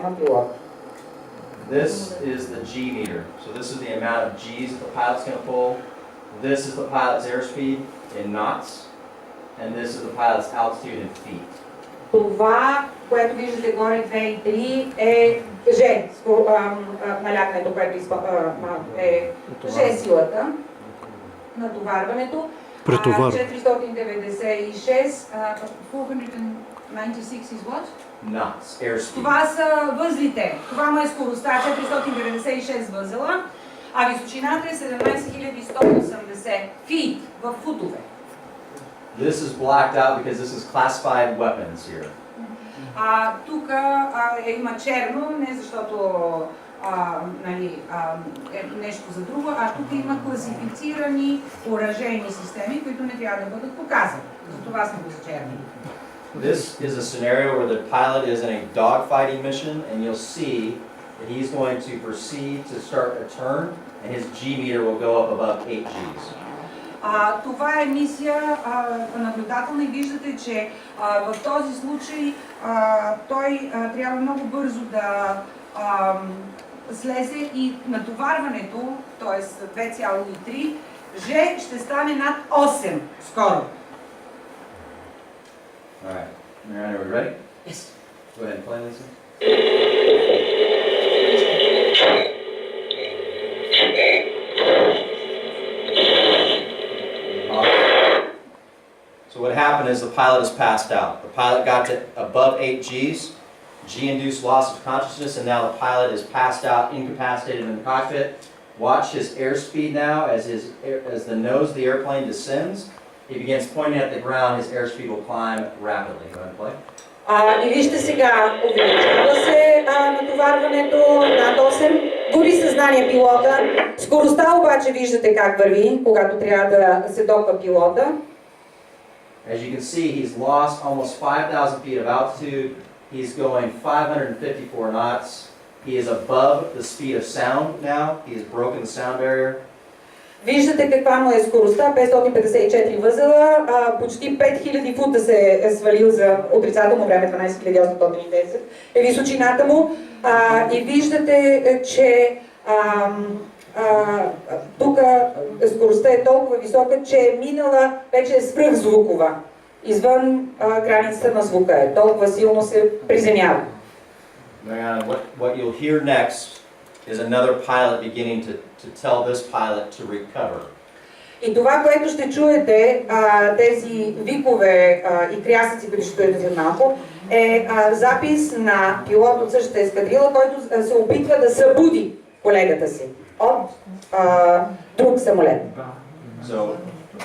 на пилота. This is the G meter. So this is the amount of G's that the pilot's going to pull. This is the pilot's airspeed in knots. And this is the pilot's altitude in feet. Това, което виждате горе 2 и 3 е G, налягането, което е G силата, натоварването. 496, 496 is what? Knots, airspeed. Това са възлите. Това му е скоростта, 496 възела, а височината е 17180 фит в футове. This is blacked out because this is classified weapons here. Тук има черно, не защото е нещо за друго, а тук има класифицирани оръжейни системи, които не трябва да бъдат показани. Затова сме го зачернили. This is a scenario where the pilot is in a dogfighting mission, and you'll see that he's going to proceed to start a turn, and his G meter will go up above 8 Gs. Това е мисия наблюдателна и виждате, че в този случай той трябва много бързо да слезе и натоварването, т.е. 2,3, G ще стане над 8 скоро. Alright, Mariana, are we ready? Yes. Go ahead and play this. So what happened is the pilot is passed out. The pilot got to above 8 Gs, G-induced loss of consciousness, and now the pilot is passed out, incapacitated in the cockpit. Watch his airspeed now as the nose of the airplane descends. He begins pointing at the ground, his airspeed will climb rapidly. Go ahead and play. И вижте сега, увеличава се натоварването над 8, губи съзнание пилота. Скоростта обаче виждате как върви, когато трябва да се допа пилота. As you can see, he's lost almost 5,000 feet of altitude. He's going 554 knots. He is above the speed of sound now. He has broken the sound barrier. Виждате каква му е скоростта, 554 възела, почти 5000 фута се е свалил за отрицателно време, 12810 е височината му. И виждате, че тук скоростта е толкова висока, че е минала, вече е свръхзвукова. Извън границата на звука е. Толкова силно се приземява. What you'll hear next is another pilot beginning to tell this pilot to recover. И това, което ще чуете, тези викове и крясъци, които ще чуете след малко, е запис на пилот от същата ескадрила, който се опитва да събуди колегата си от друг самолет. So,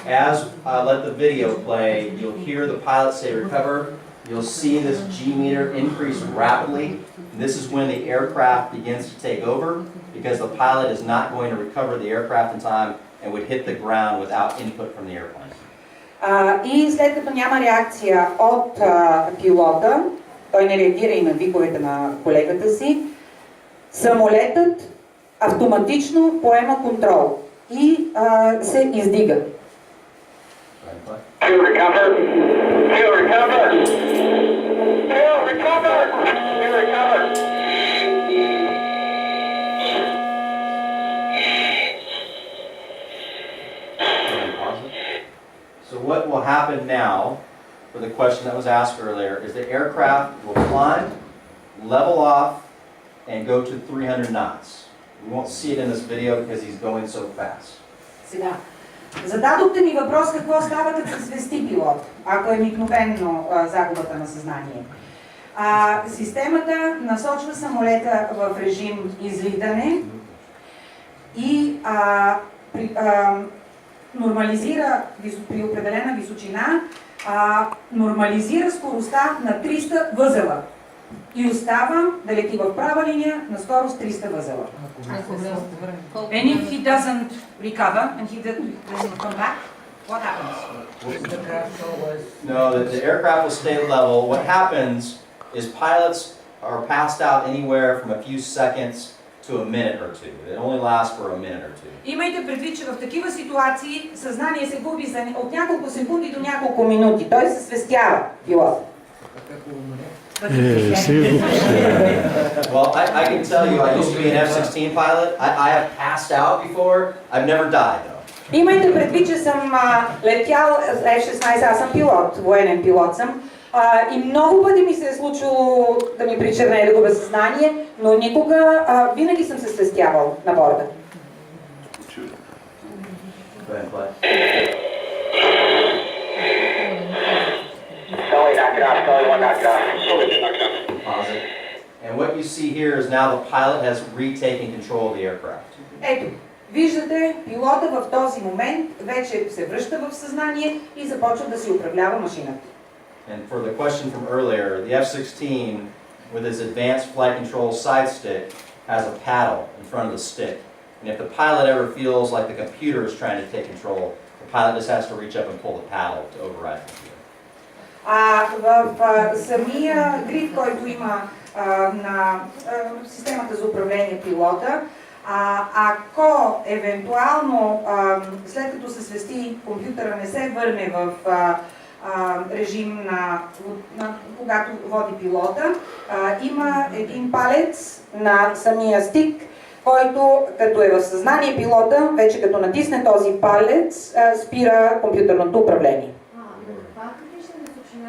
as I let the video play, you'll hear the pilot say recover. You'll see this G meter increase rapidly. This is when the aircraft begins to take over because the pilot is not going to recover the aircraft in time and would hit the ground without input from the airplane. И след като няма реакция от пилота, той не реагира и на виковете на колегата си, самолетът автоматично поема контрол и се издига. To recover. To recover. To recover. To recover. So what will happen now, for the question that was asked earlier, is the aircraft will climb, level off, and go to 300 knots. We won't see it in this video because he's going so fast. Сега, зададохте ми въпрос какво става като се свести пилот, ако е мигновенно загубата на съзнание. Системата насочва самолета в режим излитане и нормализира при определена височина, нормализира скоростта на 300 възела и остава да лети в права линия на скорост 300 възела. And if he doesn't recover and he doesn't come back, what happens? No, the aircraft will stay level. What happens is pilots are passed out anywhere from a few seconds to a minute or two. It only lasts for a minute or two. Имайте предвид, че в такива ситуации съзнание се губи от няколко секунди до няколко минути. Той се свестява пилот. I can tell you, I used to be an F-16 pilot. I have passed out before. I've never died though. Имайте предвид, че съм летял F-16, аз съм пилот, военен пилот съм. И много пъти ми се е случило да ми причерне и да губя съзнание, но никога, винаги съм се свестявал на борда. Go ahead and play. Sully, knock it off. Sully, one, knock it off. Sully, knock it off. Pause it. And what you see here is now the pilot has retaken control of the aircraft. Ето, виждате, пилота в този момент вече се връща в съзнание и започва да си управлява машината. And for the question from earlier, the F-16 with its advanced flight control side stick has a paddle in front of the stick. And if the pilot ever feels like the computer is trying to take control, the pilot just has to reach up and pull the paddle to override the computer. В самия гриф, който има на системата за управление пилота, ако евентуално след като се свести компютъра не се върне в режим на когато води пилота, има един палец на самия стик, който като е в съзнание пилота, вече като натисне този палец, спира компютърното управление.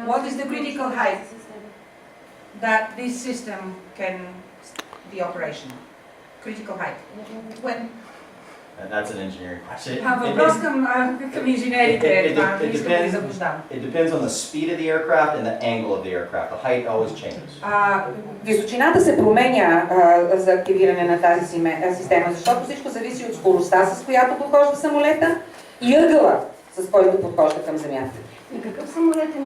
What is the critical height that this system can be operational? Critical height. When? And that's an engineering question. Въпрос към инженерите, това не искам да ви заблуждавам. It depends on the speed of the aircraft and the angle of the aircraft. The height always changes. Височината се променя за активиране на тази система, защото всичко зависи от скоростта, с която подхожда самолета и ъгъла, с който подхожда към земята. И какъв самолет е